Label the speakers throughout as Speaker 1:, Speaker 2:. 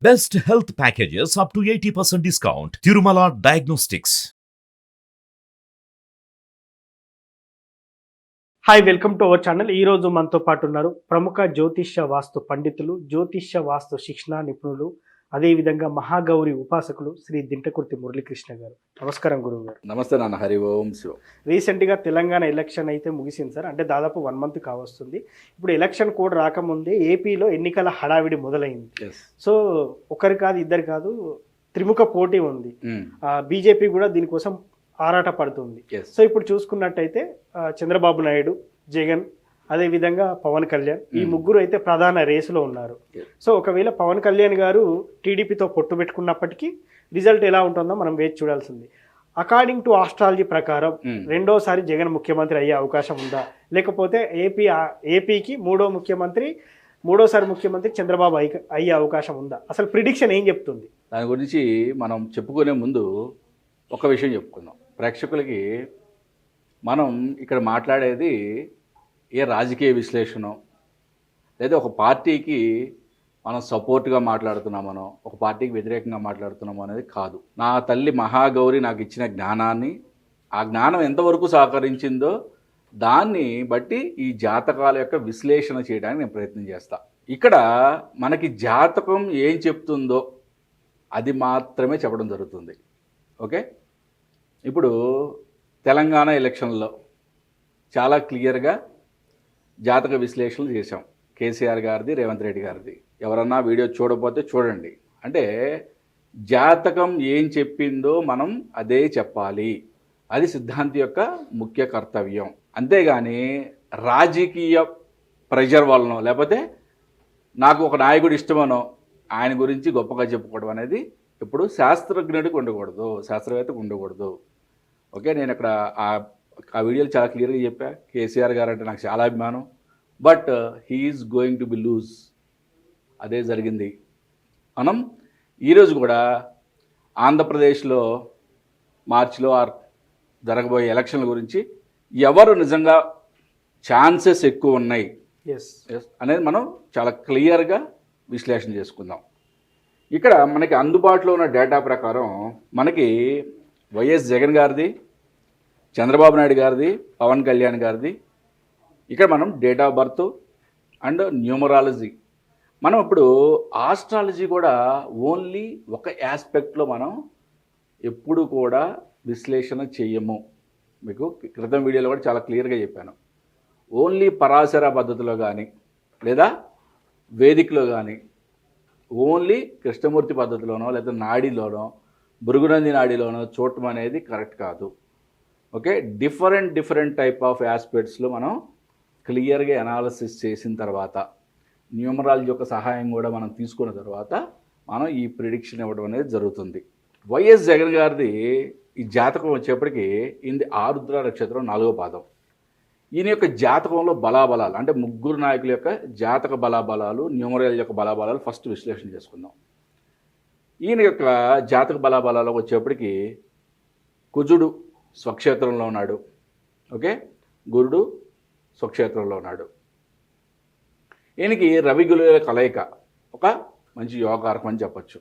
Speaker 1: Best health packages up to 80% discount. Tirumala Diagnostics.
Speaker 2: Hi welcome to our channel. ఈ రోజు మనతో పాటు ఉన్నారు ప్రముఖ జ్యోతిష్య వాస్తు పండితులు, జ్యోతిష్య వాస్తు శిక్షణ నిపుణులు, అదేవిధంగా మహాగౌరి ఉపాసకులు శ్రీ దింటకుర్తి మురళీకృష్ణ గారు. నమస్కారం గురువు గారు.
Speaker 3: నమస్తే నాన్న. హరి ఓం శివ.
Speaker 2: రీసెంట్గా తెలంగాణ ఎలక్షన్ అయితే ముగిసింది సార్. అంటే దాదాపు 1 మంత్ కావస్తుంది. ఇప్పుడు ఎలక్షన్ కోడ్ రాకముందే ఏపీలో ఎన్నికల హడావిడి మొదలైంది. సో ఒకరు కాదు, ఇద్దరు కాదు, త్రిముఖ పోటీ ఉంది. బీజేపీ కూడా దీనికోసం ఆరాట పడుతుంది. సో ఇప్పుడు చూసుకున్నట్టయితే చంద్రబాబు నాయుడు, జగన్, అదేవిధంగా పవన్ కళ్యాణ్, ఈ ముగ్గురు అయితే ప్రధాన రేసులో ఉన్నారు. సో ఒకవేళ పవన్ కళ్యాణ్ గారు టీడీపీతో పొట్టు పెట్టుకున్నప్పటికీ రిజల్ట్ ఎలా ఉంటుందో మనం వేచి చూడాల్సింది. అకార్డింగ్ టు ఆస్ట్రాలజీ ప్రకారం రెండోసారి జగన్ ముఖ్యమంత్రి అయ్యే అవకాశం ఉందా, లేకపోతే ఏపీకి మూడోసారి ముఖ్యమంత్రి చంద్రబాబు అయ్యే అవకాశం ఉందా? అసలు ప్రిడిక్షన్ ఏం చెప్తుంది?
Speaker 3: దాని గురించి మనం చెప్పుకునే ముందు ఒక విషయం చెప్పుకుందాం ప్రేక్షకులకి. మనం ఇక్కడ మాట్లాడేది ఏ రాజకీయ విశ్లేషణ, లేదా ఒక పార్టీకి మనం సపోర్ట్గా మాట్లాడుతున్నామనో, ఒక పార్టీకి వ్యతిరేకంగా మాట్లాడుతున్నామో అనేది కాదు. నా తల్లి మహాగౌరి నాకు ఇచ్చిన జ్ఞానాన్ని, ఆ జ్ఞానం ఎంతవరకు సహకరించిందో దాన్ని బట్టి ఈ జాతకాల యొక్క విశ్లేషణ చేయడానికి నేను ప్రయత్నం చేస్తాను. ఇక్కడ మనకి జాతకం ఏం చెప్తుందో అది మాత్రమే చెప్పడం జరుగుతుంది. ఓకే, ఇప్పుడు తెలంగాణ ఎలక్షన్లో చాలా క్లియర్గా జాతక విశ్లేషణలు చేశాం. కేసీఆర్ గారిది, రేవంత్ రెడ్డి గారిది. ఎవరన్నా వీడియో చూడకపోతే చూడండి. అంటే జాతకం ఏం చెప్పిందో మనం అదే చెప్పాలి. అది సిద్ధాంతి యొక్క ముఖ్య కర్తవ్యం. అంతేగాని రాజకీయ ప్రెషర్ వలనో, లేకపోతే నాకు ఒక నాయకుడు ఇష్టమనో ఆయన గురించి గొప్పగా చెప్పుకోవడం అనేది ఇప్పుడు శాస్త్రజ్ఞుడికి ఉండకూడదు, శాస్త్రవేత్తకు ఉండకూడదు. ఓకే, నేను అక్కడ ఆ వీడియోలు చాలా క్లియర్గా చెప్పా. కేసీఆర్ గారు అంటే నాకు చాలా అభిమానం, but he's going to be lose. అదే జరిగింది. మనం ఈరోజు కూడా ఆంధ్రప్రదేశ్లో మార్చిలో జరగబోయే ఎలక్షన్ల గురించి ఎవరు నిజంగా ఛాన్సెస్ ఎక్కువ ఉన్నాయి అనేది మనం చాలా క్లియర్గా విశ్లేషణ చేసుకుందాం. ఇక్కడ మనకి అందుబాటులో ఉన్న డేటా ప్రకారం మనకి వైఎస్ జగన్ గారిది, చంద్రబాబు నాయుడు గారిది, పవన్ కళ్యాణ్ గారిది, ఇక్కడ మనం date of birth and numerology. మనం ఇప్పుడు ఆస్ట్రాలజీ కూడా ఓన్లీ ఒక ఆస్పెక్ట్లో మనం ఎప్పుడు కూడా విశ్లేషణ చేయము. మీకు క్రితం వీడియోలో కూడా చాలా క్లియర్గా చెప్పాను. ఓన్లీ పరాశర పద్ధతిలో కానీ, లేదా వేదికలో కానీ, ఓన్లీ కృష్ణమూర్తి పద్ధతిలోనో, లేదా నాడిలోనో, భృగునంది నాడిలోనో చూడటం అనేది కరెక్ట్ కాదు. ఓకే, డిఫరెంట్ టైప్ ఆఫ్ ఆస్పెక్ట్స్లో మనం క్లియర్గా అనాలిసిస్ చేసిన తర్వాత, న్యూమరాలజీ యొక్క సహాయం కూడా మనం తీసుకున్న తర్వాత మనం ఈ ప్రిడిక్షన్ ఇవ్వడం అనేది జరుగుతుంది. వైఎస్ జగన్ గారిది ఈ జాతకం వచ్చేప్పటికి ఇది ఆరుద్ర నక్షత్రం 4వ పాదం. ఈయన యొక్క జాతకంలో బలాబలాలు, అంటే ముగ్గురు నాయకుల యొక్క జాతక బలాబలాలు, న్యూమరాలజీ యొక్క బలాబలాలు ఫస్ట్ విశ్లేషణ చేసుకుందాం. ఈయన యొక్క జాతక బలాబలాలు వచ్చేప్పటికి కుజుడు స్వక్షేత్రంలో ఉన్నాడు. ఓకే, గురుడు స్వక్షేత్రంలో ఉన్నాడు. ఈయనకి రవి గురువుల కలయిక ఒక మంచి యోగకారకం అని చెప్పచ్చు.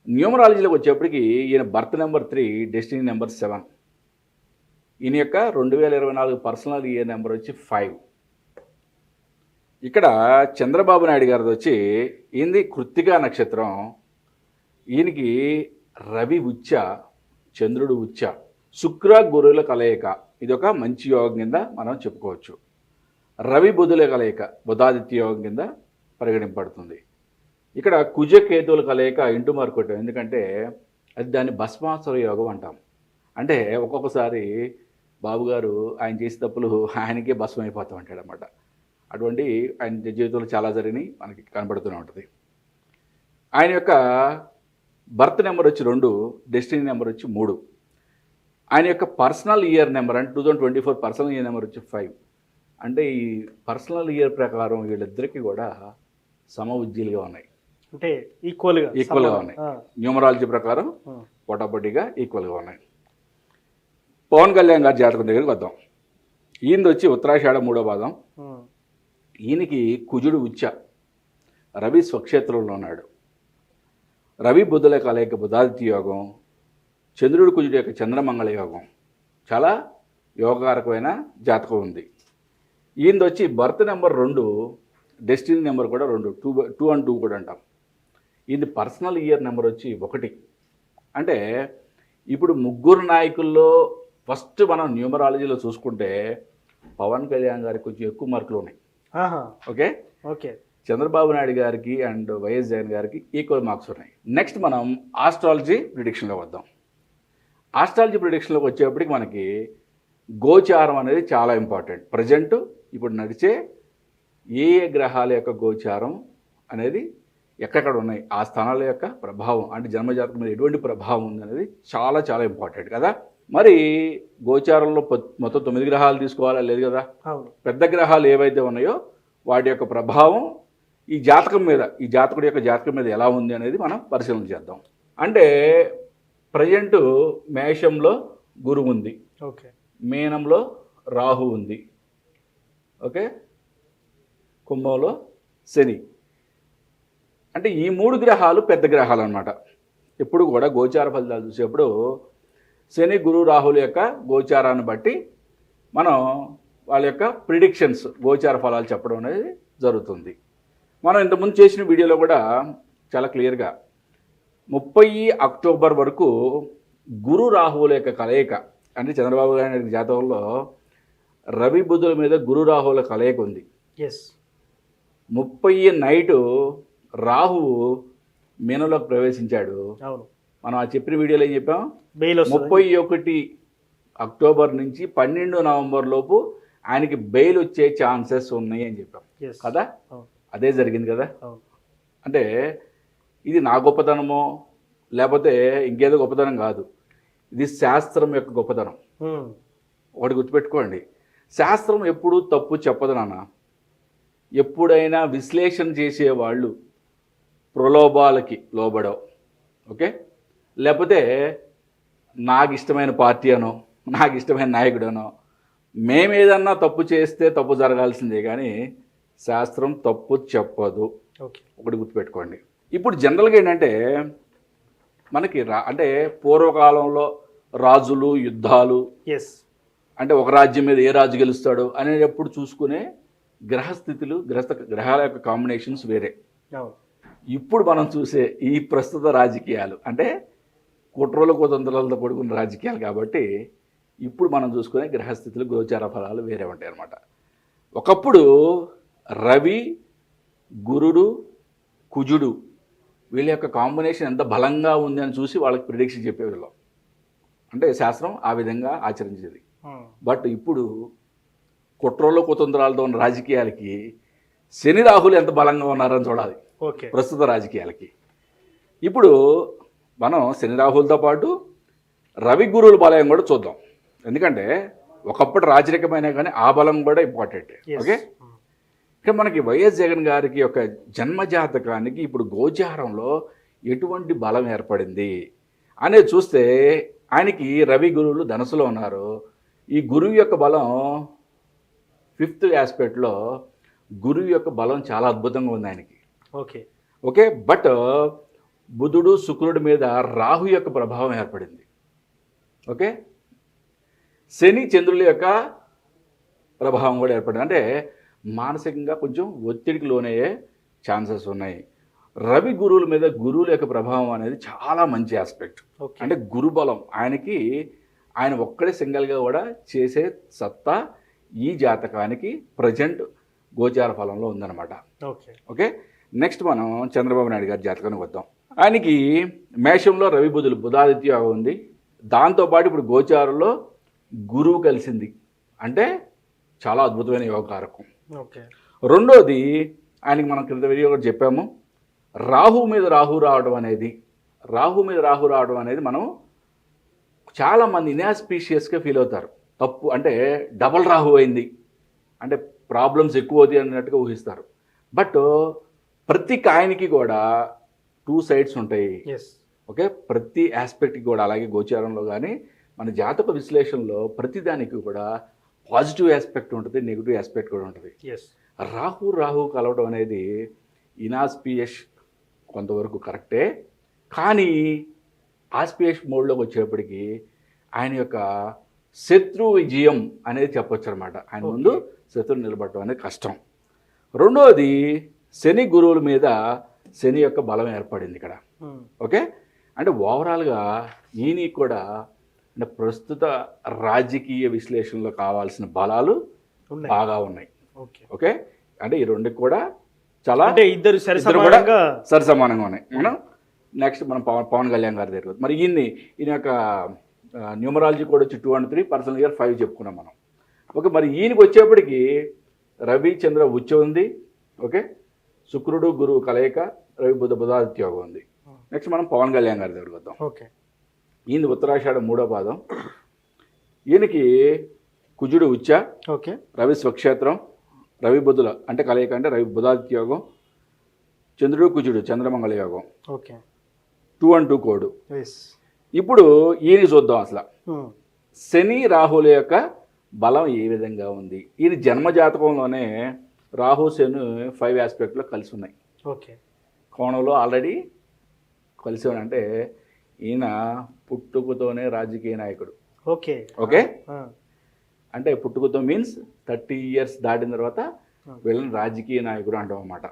Speaker 3: న్యూమరాలజీలోకి వచ్చేప్పటికి ఈయన బర్త్ నెంబర్ 3, డెస్టినీ నెంబర్ 7. ఈయన యొక్క 2024 పర్సనల్ ఇయర్ నెంబర్ వచ్చి 5. ఇక్కడ చంద్రబాబు నాయుడు గారిది వచ్చి ఈయనది కృత్తికా నక్షత్రం. ఈయనకి రవి ఉచ్చ, చంద్రుడు ఉచ్చ, శుక్ర గురువుల కలయిక. ఇది ఒక మంచి యోగం కింద మనం చెప్పుకోవచ్చు. రవి బుధుల కలయిక బుధాదిత్య యోగం కింద పరిగణింపబడుతుంది. ఇక్కడ కుజ కేతువుల కలయిక ఇంటూ మార్కొట్టం, ఎందుకంటే అది దాన్ని భస్మాసుర యోగం అంటాం. అంటే ఒక్కొక్కసారి బాబుగారు ఆయన చేసే తప్పులు ఆయనకే భస్మం అయిపోతూ ఉంటాడు అన్నమాట. అటువంటి ఆయన జీవితంలో చాలా జరిగినాయి, మనకి కనబడుతూనే ఉంటుంది. ఆయన యొక్క బర్త్ నెంబర్ వచ్చి 2, డెస్టినీ నెంబర్ వచ్చి 3. ఆయన యొక్క పర్సనల్ ఇయర్ నెంబర్ అంటే 2024 పర్సనల్ ఇయర్ నెంబర్ వచ్చి 5. అంటే ఈ పర్సనల్ ఇయర్ ప్రకారం వీళ్ళిద్దరికీ కూడా సమ ఉజ్జీలుగా ఉన్నాయి,
Speaker 2: అంటే ఈక్వల్గా
Speaker 3: ఉన్నాయి. న్యూమరాలజీ ప్రకారం పోటాపోటీగా ఈక్వల్గా ఉన్నాయి. పవన్ కళ్యాణ్ గారి జాతకం దగ్గరికి వద్దాం. ఈయనది వచ్చి ఉత్తరాషాఢ 3వ పాదం. ఈయనకి కుజుడు ఉచ్చ, రవి స్వక్షేత్రంలో ఉన్నాడు. రవి బుధుల కలయిక బుధాదిత్య యోగం, చంద్రుడి కుజుడి యొక్క చంద్రమంగళ యోగం, చాలా యోగకారకమైన జాతకం ఉంది. ఈయనది వచ్చి బర్త్ నెంబర్ 2, డెస్టినీ నెంబర్ కూడా 2, 2 and 2 కూడా అంటాం. ఇది పర్సనల్ ఇయర్ నెంబర్ వచ్చి 1. అంటే ఇప్పుడు ముగ్గురు నాయకుల్లో ఫస్ట్ మనం న్యూమరాలజీలో చూసుకుంటే పవన్ కళ్యాణ్ గారికి కొంచెం ఎక్కువ మార్కులు ఉన్నాయి. ఓకే
Speaker 2: ఓకే
Speaker 3: చంద్రబాబు నాయుడు గారికి అండ్ వైఎస్ జగన్ గారికి ఈక్వల్ మార్క్స్ ఉన్నాయి. నెక్స్ట్ మనం ఆస్ట్రాలజీ ప్రిడిక్షన్లో వద్దాం. ఆస్ట్రాలజీ ప్రిడిక్షన్లోకి వచ్చేప్పటికి మనకి గోచారం అనేది చాలా ఇంపార్టెంట్. ప్రజెంట్ ఇప్పుడు నడిచే ఏ గ్రహాల యొక్క గోచారం అనేది ఎక్కడెక్కడ ఉన్నాయి, ఆ స్థానాల యొక్క ప్రభావం అంటే జన్మజాతకం మీద ఎటువంటి ప్రభావం ఉంది అనేది చాలా చాలా ఇంపార్టెంట్ కదా. మరి గోచారంలో మొత్తం 9 గ్రహాలు తీసుకోవాలా లేదు కదా. పెద్ద గ్రహాలు ఏవైతే ఉన్నాయో వాటి యొక్క ప్రభావం ఈ జాతకం మీద, ఈ జాతకుడి యొక్క జాతకం మీద ఎలా ఉంది అనేది మనం పరిశీలన చేద్దాం. అంటే ప్రజెంట్ మేషంలో గురువు ఉంది,
Speaker 2: ఓకే,
Speaker 3: మీనంలో రాహు ఉంది, ఓకే, కుంభంలో శని. అంటే ఈ 3 గ్రహాలు పెద్ద గ్రహాలు అన్నమాట. ఎప్పుడు కూడా గోచార ఫలితాలు చూసేప్పుడు శని గురు రాహుల యొక్క గోచారాన్ని బట్టి మనం వాళ్ళ యొక్క ప్రిడిక్షన్స్ గోచార ఫలాలు చెప్పడం అనేది జరుగుతుంది. మనం ఇంతకుముందు చేసిన వీడియోలో కూడా చాలా క్లియర్గా 30 అక్టోబర్ వరకు గురు రాహువుల యొక్క కలయిక అంటే చంద్రబాబు గారి జాతకంలో రవి బుధుల మీద గురు రాహువుల కలయిక ఉంది. 30 నైటు రాహువు మీనంలోకి ప్రవేశించాడు. మనం ఆ చెప్పిన వీడియోలో ఏం చెప్పాం, 31 అక్టోబర్ నుంచి 12 నవంబర్ లోపు ఆయనకి బెయిల్ వచ్చే ఛాన్సెస్ ఉన్నాయి అని చెప్పాం కదా. అదే జరిగింది కదా. అంటే ఇది నా గొప్పతనమో లేకపోతే ఇంకేదో గొప్పతనం కాదు, ఇది శాస్త్రం యొక్క గొప్పతనం. ఒకటి గుర్తుపెట్టుకోండి, శాస్త్రం ఎప్పుడూ తప్పు చెప్పదు నాన్న. ఎప్పుడైనా విశ్లేషణ చేసేవాళ్ళు ప్రలోభాలకి లోబడవు, ఓకే, లేకపోతే నాకు ఇష్టమైన పార్టీ అనో నాకు ఇష్టమైన నాయకుడనో మేమేదన్నా తప్పు చేస్తే తప్పు జరగాల్సిందే కానీ శాస్త్రం తప్పు చెప్పదు. ఒకటి గుర్తుపెట్టుకోండి. ఇప్పుడు జనరల్గా ఏంటంటే మనకి అంటే పూర్వకాలంలో రాజులు యుద్ధాలు, అంటే ఒక రాజ్యం మీద ఏ రాజు గెలుస్తాడు అనేటప్పుడు చూసుకునే గ్రహస్థితులు గ్రహాల యొక్క కాంబినేషన్స్ వేరే. ఇప్పుడు మనం చూసే ఈ ప్రస్తుత రాజకీయాలు అంటే కుట్రల కుతంత్రాలతో కూడుకున్న రాజకీయాలు కాబట్టి ఇప్పుడు మనం చూసుకునే గ్రహస్థితులు గోచార ఫలాలు వేరే ఉంటాయి అన్నమాట. ఒకప్పుడు రవి గురుడు కుజుడు వీళ్ళ యొక్క కాంబినేషన్ ఎంత బలంగా ఉంది అని చూసి వాళ్ళకి ప్రిడిక్షన్ చెప్పేవాళ్ళం. అంటే శాస్త్రం ఆ విధంగా ఆచరించేది. బట్ ఇప్పుడు కుట్రలో కుతంత్రాలతో ఉన్న రాజకీయాలకి శని రాహులు ఎంత బలంగా ఉన్నారని చూడాలి ప్రస్తుత రాజకీయాలకి. ఇప్పుడు మనం శని రాహులతో పాటు రవి గురువుల బలం కూడా చూద్దాం. ఎందుకంటే ఒకప్పుడు రాజరికమైన కానీ ఆ బలం కూడా ఇంపార్టెంట్. ఓకే, ఇక మనకి వైఎస్ జగన్ గారికి యొక్క జన్మజాతకానికి ఇప్పుడు గోచారంలో ఎటువంటి బలం ఏర్పడింది అనేది చూస్తే ఆయనకి రవి గురువులు ధనుసులో ఉన్నారు. ఈ గురువు యొక్క బలం 5th ఆస్పెక్ట్లో గురువు యొక్క బలం చాలా అద్భుతంగా ఉంది ఆయనకి. ఓకే, బట్ బుధుడు శుక్రుడి మీద రాహు యొక్క ప్రభావం ఏర్పడింది. ఓకే, శని చంద్రుల యొక్క ప్రభావం కూడా ఏర్పడింది. అంటే మానసికంగా కొంచెం ఒత్తిడికి లోనయ్యే ఛాన్సెస్ ఉన్నాయి. రవి గురువుల మీద గురువుల యొక్క ప్రభావం అనేది చాలా మంచి ఆస్పెక్ట్. అంటే గురుబలం ఆయనకి, ఆయన ఒక్కడే సింగిల్గా కూడా చేసే సత్తా ఈ జాతకానికి ప్రజెంట్ గోచార ఫలంలో ఉందన్నమాట. ఓకే, నెక్స్ట్ మనం చంద్రబాబు నాయుడు గారి జాతకానికి వద్దాం. ఆయనకి మేషంలో రవి బుధులు బుధాదిత్య యోగం ఉంది. దాంతోపాటు ఇప్పుడు గోచారంలో గురువు కలిసింది, అంటే చాలా అద్భుతమైన యోగకారకం. రెండోది ఆయనకి మనం క్రింద వీడియో కూడా చెప్పాము, రాహు మీద రాహు రావడం అనేది మనం చాలామంది ఇన్ఆస్పీషియస్గా ఫీల్ అవుతారు. తప్పు అంటే డబల్ రాహు అయింది అంటే ప్రాబ్లమ్స్ ఎక్కువ అవుతాయి అన్నట్టుగా ఊహిస్తారు. బట్ ప్రతి కాయిన్కి కూడా 2 సైడ్స్ ఉంటాయి. ఓకే, ప్రతి ఆస్పెక్ట్కి కూడా అలాగే గోచారంలో కానీ మన జాతక విశ్లేషణలో ప్రతిదానికి కూడా పాజిటివ్ ఆస్పెక్ట్ ఉంటుంది, నెగిటివ్ ఆస్పెక్ట్ కూడా ఉంటుంది. రాహు కలవడం అనేది ఇనాస్పియస్ కొంతవరకు కరెక్టే, కానీ ఆస్పిరేష్ మోడ్లోకి వచ్చేప్పటికి ఆయన యొక్క శత్రు విజయం అనేది చెప్పొచ్చు అనమాట. ఆయన ముందు శత్రువు నిలబడటం అనేది కష్టం. రెండోది శని గురువుల మీద శని యొక్క బలం ఏర్పడింది ఇక్కడ. ఓకే, అంటే ఓవరాల్గా ఈయన కూడా అంటే ప్రస్తుత రాజకీయ విశ్లేషణలో కావాల్సిన బలాలు బాగా ఉన్నాయి. ఓకే, అంటే ఈ రెండుకి కూడా చాలా
Speaker 2: అంటే ఇద్దరు
Speaker 3: సరిసమానంగా ఉన్నాయి. మనం నెక్స్ట్ మనం పవన్ కళ్యాణ్ గారి దగ్గర మరి ఈయన యొక్క న్యూమరాలజీ కూడా వచ్చి 2 and 3, పర్సనల్ ఇయర్ 5 చెప్పుకున్నాం మనం. ఓకే, మరి ఈయనకి వచ్చేప్పటికి రవి చంద్ర ఉచ్చ ఉంది. ఓకే, శుక్రుడు గురువు కలయిక, రవి బుధ బుధాదిత్య యోగం ఉంది. నెక్స్ట్ మనం పవన్ కళ్యాణ్ గారి దగ్గరికి వద్దాం.
Speaker 2: ఓకే,
Speaker 3: ఈయన ఉత్తరాషాఢ 3వ పాదం. ఈయనకి కుజుడు ఉచ్చ,
Speaker 2: ఓకే, రవి
Speaker 3: స్వక్షేత్రం, రవి బుధుల అంటే కలయిక అంటే రవి బుధాదిత్య యోగం, చంద్రుడు కుజుడు చంద్రమంగళ యోగం.
Speaker 2: Okay,
Speaker 3: 2 and 2 code. ఇప్పుడు ఈయన చూద్దాం అసలు శని రాహుల యొక్క బలం ఏ విధంగా ఉంది. ఈయన జన్మజాతకంలోనే రాహు శని 5 ఆస్పెక్ట్లో కలిసి ఉన్నాయి.
Speaker 2: ఓకే,
Speaker 3: కోణంలో ఆల్రెడీ కలిసి ఉన్నాయి. అంటే ఈయన పుట్టుకతోనే రాజకీయ నాయకుడు.
Speaker 2: ఓకే,
Speaker 3: ఓకే, అంటే పుట్టుకతో మీన్స్ 30 years దాటిన తర్వాత వీళ్ళని రాజకీయ నాయకుడు అంటాం అన్నమాట.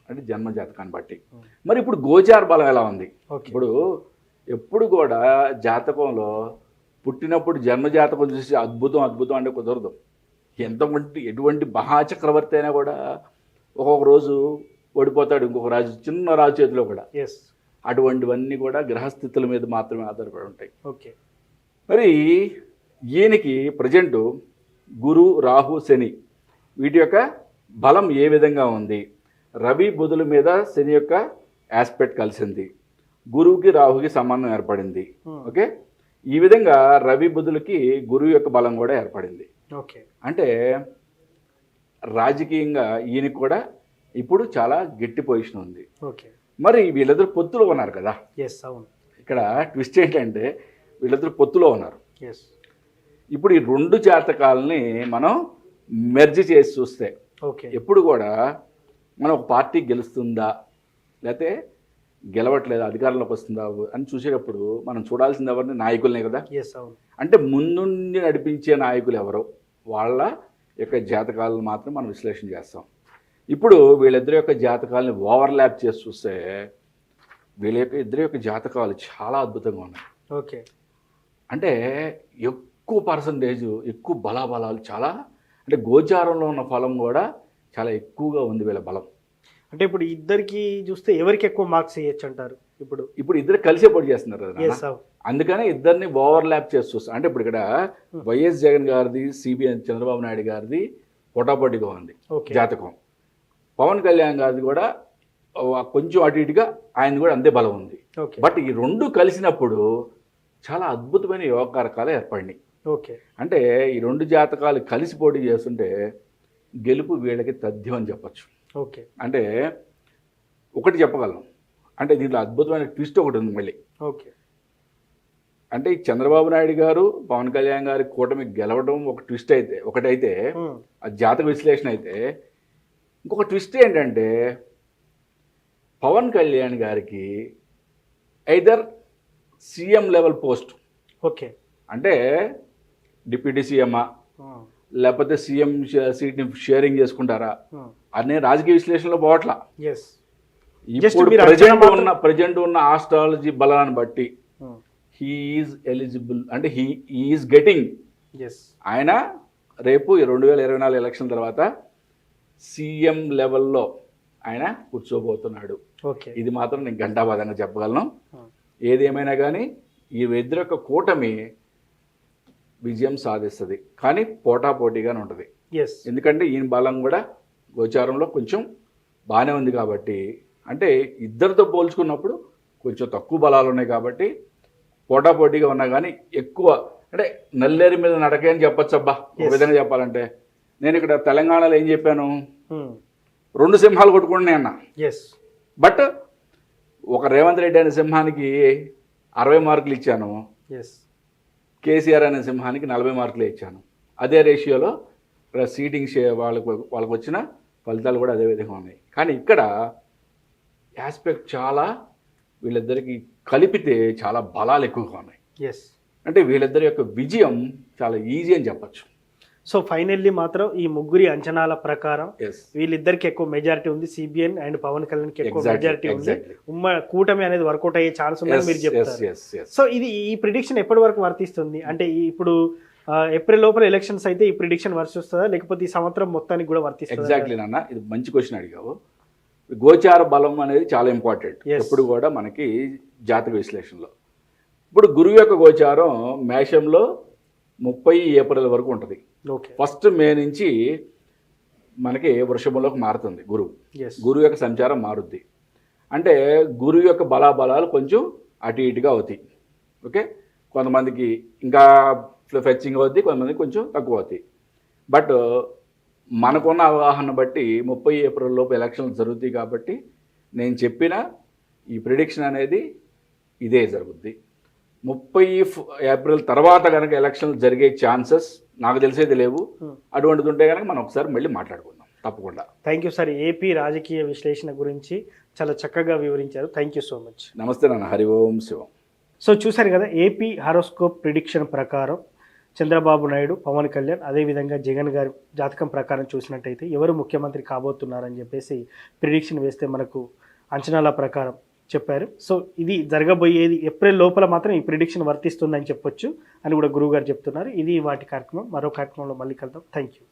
Speaker 3: అంటే జన్మ జాతకాన్ని బట్టి. మరి ఇప్పుడు గోచార బలం ఎలా ఉంది? ఇప్పుడు ఎప్పుడు కూడా జాతకంలో పుట్టినప్పుడు జన్మ జాతకం చూసి అద్భుతం అద్భుతం అంటే కుదరదు. ఎటువంటి మహాచక్రవర్తి అయినా కూడా ఒక్కొక్క రోజు ఓడిపోతాడు ఇంకొక రాజు, చిన్న రాజు చేతిలో కూడా. అటువంటివన్నీ కూడా గ్రహస్థితుల మీద మాత్రమే ఆధారపడి ఉంటాయి.
Speaker 2: ఓకే,
Speaker 3: మరి ఈయనకి ప్రజెంటు గురు రాహు శని వీటి యొక్క బలం ఏ విధంగా ఉంది? రవి బుధుల మీద శని యొక్క ఆస్పెక్ట్ కలిసింది, గురువుకి రాహుకి సంబంధం ఏర్పడింది. ఓకే, ఈ విధంగా రవి బుధులకి గురువు యొక్క బలం కూడా ఏర్పడింది.
Speaker 2: ఓకే,
Speaker 3: అంటే రాజకీయంగా ఈయనకి కూడా ఇప్పుడు చాలా గట్టి పొజిషన్ ఉంది.
Speaker 2: ఓకే,
Speaker 3: మరి వీళ్ళిద్దరు పొత్తులో ఉన్నారు కదా.
Speaker 2: అవును.
Speaker 3: ఇక్కడ ట్విస్ట్ ఏంటంటే వీళ్ళిద్దరు పొత్తులో ఉన్నారు. ఇప్పుడు ఈ 2 జాతకాలని మనం మెర్జ్ చేసి చూస్తే ఎప్పుడు కూడా మనం ఒక పార్టీ గెలుస్తుందా లేకపోతే గెలవట్లేదా, అధికారంలోకి వస్తుందా అని చూసేటప్పుడు మనం చూడాల్సింది ఎవరిని? నాయకులనే కదా. అంటే ముందుండి నడిపించే నాయకులు ఎవరో వాళ్ళ యొక్క జాతకాలను మాత్రం మనం విశ్లేషణ చేస్తాం. ఇప్పుడు వీళ్ళిద్దరి యొక్క జాతకాలని ఓవర్లాప్ చేసి చూస్తే వీళ్ళ యొక్క ఇద్దరి యొక్క జాతకాలు చాలా అద్భుతంగా ఉన్నాయి.
Speaker 2: ఓకే,
Speaker 3: అంటే ఎక్కువ పర్సంటేజ్, ఎక్కువ బలాబలాలు చాలా, అంటే గోచారంలో ఉన్న ఫలం కూడా చాలా ఎక్కువగా ఉంది వీళ్ళ బలం.
Speaker 2: అంటే ఇప్పుడు ఇద్దరికి చూస్తే ఎవరికి ఎక్కువ మార్క్స్ ఇవ్వచ్చు అంటారు?
Speaker 3: ఇప్పుడు ఇద్దరు కలిసే పోటీ చేస్తున్నారు కదా, అందుకనే ఇద్దరిని ఓవర్లాప్ చేసి చూస్తాం. అంటే ఇప్పుడు ఇక్కడ వైఎస్ జగన్ గారిది, సిబిఎన్ చంద్రబాబు నాయుడు గారిది పోటాపోటీగా ఉంది జాతకం. పవన్ కళ్యాణ్ గారిది కూడా కొంచెం అటు ఇటుగా ఆయన కూడా అంతే బలం ఉంది. బట్ ఈ 2 కలిసినప్పుడు చాలా అద్భుతమైన యోగకారకాలు ఏర్పడినాయి.
Speaker 2: ఓకే,
Speaker 3: అంటే ఈ 2 జాతకాలు కలిసి పోటీ చేస్తుంటే గెలుపు వీళ్ళకి తథ్యం అని చెప్పచ్చు.
Speaker 2: ఓకే,
Speaker 3: అంటే ఒకటి చెప్పగలం, అంటే దీంట్లో అద్భుతమైన ట్విస్ట్ ఒకటి ఉంది మళ్ళీ.
Speaker 2: ఓకే,
Speaker 3: అంటే ఈ చంద్రబాబు నాయుడు గారు పవన్ కళ్యాణ్ గారి కూటమి గెలవడం ఒక ట్విస్ట్ అయితే ఒకటైతే, ఆ జాతక విశ్లేషణ అయితే, ఇంకొక ట్విస్ట్ ఏంటంటే పవన్ కళ్యాణ్ గారికి either CM level post,
Speaker 2: okay,
Speaker 3: అంటే డిప్యూటీ సీఎమ్మా లేకపోతే సీఎం సీట్ని షేరింగ్ చేసుకుంటారా అనే రాజకీయ విశ్లేషణలో పోవట్లా. ఇప్పుడు ప్రజెంట్ ఉన్న ఆస్ట్రాలజీ బలాన్ని బట్టి హీఈస్ ఎలిజిబుల్, అంటే హీఈస్ గెటింగ్, ఆయన రేపు 2024 ఎలక్షన్ తర్వాత సీఎం లెవెల్లో ఆయన కూర్చోబోతున్నాడు. ఇది మాత్రం నేను ఘంటాబద్ధంగా చెప్పగలను. ఏది ఏమైనా కానీ ఈ ఇద్దరు యొక్క కూటమి విజయం సాధిస్తుంది, కానీ పోటాపోటీగానే ఉంటుంది. ఎందుకంటే ఈయన బలం కూడా గోచారంలో కొంచెం బాగానే ఉంది కాబట్టి, అంటే ఇద్దరితో పోల్చుకున్నప్పుడు కొంచెం తక్కువ బలాలు ఉన్నాయి కాబట్టి పోటాపోటీగా ఉన్నా కానీ ఎక్కువ అంటే నల్లేరు మీద నడకే అని చెప్పచ్చు. అబ్బా ఒక విధంగా చెప్పాలంటే నేను ఇక్కడ తెలంగాణలో ఏం చెప్పాను, 2 సింహాలు కొట్టుకుంటున్నాయి అన్న. బట్ ఒక రేవంత్ రెడ్డి అనే సింహానికి 60 మార్కులు ఇచ్చాను, కేసీఆర్ అనే సింహానికి 40 మార్కులు ఇచ్చాను. అదే రేషియోలో సీటింగ్ వాళ్ళకు వచ్చిన ఫలితాలు కూడా అదే విధంగా ఉన్నాయి. కానీ ఇక్కడ ఆస్పెక్ట్ చాలా వీళ్ళిద్దరికి కలిపితే చాలా బలాలు ఎక్కువగా ఉన్నాయి.
Speaker 2: ఎస్.
Speaker 3: అంటే వీళ్ళిద్దరి యొక్క విజయం చాలా ఈజీ అని చెప్పచ్చు.
Speaker 2: సో ఫైనల్లీ మాత్రం ఈ ముగ్గురి అంచనాల ప్రకారం
Speaker 3: ఎస్,
Speaker 2: వీళ్ళిద్దరికి ఎక్కువ మెజారిటీ ఉంది, సిబిఎన్ అండ్ పవన్ కళ్యాణ్కి ఎక్కువ
Speaker 3: Exactly,
Speaker 2: మెజారిటీ ఉంది.
Speaker 3: exactly.
Speaker 2: కూటమి అనేది వర్కౌట్ అయ్యే ఛాన్స్ ఉందని మీరు చెప్తారు. సో ఇది ఈ ప్రిడిక్షన్ ఎప్పటి వరకు వర్తిస్తుంది అంటే ఇప్పుడు ఏప్రిల్ లోపల ఎలక్షన్స్ అయితే ఈ ప్రిడిక్షన్ వర్తిస్తుందా లేకపోతే ఈ సంవత్సరం మొత్తానికి కూడా వర్తిస్తుందా?
Speaker 3: ఎగ్జాక్ట్లీ నాన్న, ఇది మంచి క్వశ్చన్ అడిగావు. గోచార బలం అనేది చాలా ఇంపార్టెంట్
Speaker 2: Yes.
Speaker 3: ఎప్పుడు కూడా మనకి జాతక విశ్లేషణలో. ఇప్పుడు గురువు యొక్క గోచారం మేషంలో 30 ఏప్రిల్ వరకు ఉంటుంది.
Speaker 2: ఓకే.
Speaker 3: 1 మే నుంచి మనకి వృషభంలోకి మారుతుంది గురువు.
Speaker 2: ఎస్.
Speaker 3: గురువు యొక్క సంచారం మారుద్ది. అంటే గురువు యొక్క బలాబలాలు కొంచెం అటు ఇటుగా అవుతాయి. ఓకే, కొంతమందికి ఇంకా ఫెచ్చింగ్ అవుద్ది, కొంతమందికి కొంచెం తక్కువ అవుతాయి. బట్ మనకున్న అవగాహన బట్టి 30 ఏప్రిల్ లోపు ఎలక్షన్లు జరుగుతాయి కాబట్టి నేను చెప్పిన ఈ ప్రిడిక్షన్ అనేది ఇదే జరుగుద్ది. 30 ఏప్రిల్ తర్వాత కనుక ఎలక్షన్లు జరిగే ఛాన్సెస్ నాకు తెలిసేది లేవు. అటువంటిది ఉంటే కనుక మనం ఒకసారి మళ్ళీ మాట్లాడుకుందాం తప్పకుండా.
Speaker 2: Thank you sir. ఏపీ రాజకీయ విశ్లేషణ గురించి చాలా చక్కగా వివరించారు. Thank you so much.
Speaker 3: నమస్తే నాన్న. హరి ఓం శివం.
Speaker 2: సో చూశారు కదా, ఏపీ హారోస్కోప్ ప్రిడిక్షన్ ప్రకారం చంద్రబాబు నాయుడు, పవన్ కళ్యాణ్, అదేవిధంగా జగన్ గారి జాతకం ప్రకారం చూసినట్టయితే ఎవరు ముఖ్యమంత్రి కాబోతున్నారని చెప్పేసి ప్రిడిక్షన్ వేస్తే మనకు అంచనాల ప్రకారం చెప్పారు. సో ఇది జరగబోయేది ఏప్రిల్ లోపల మాత్రం ఈ ప్రిడిక్షన్ వర్తిస్తుందని చెప్పొచ్చు అని కూడా గురువు గారు చెప్తున్నారు. ఇది వాటి కార్యక్రమం. మరో కార్యక్రమంలో మళ్ళీ కలుద్దాం. Thank you.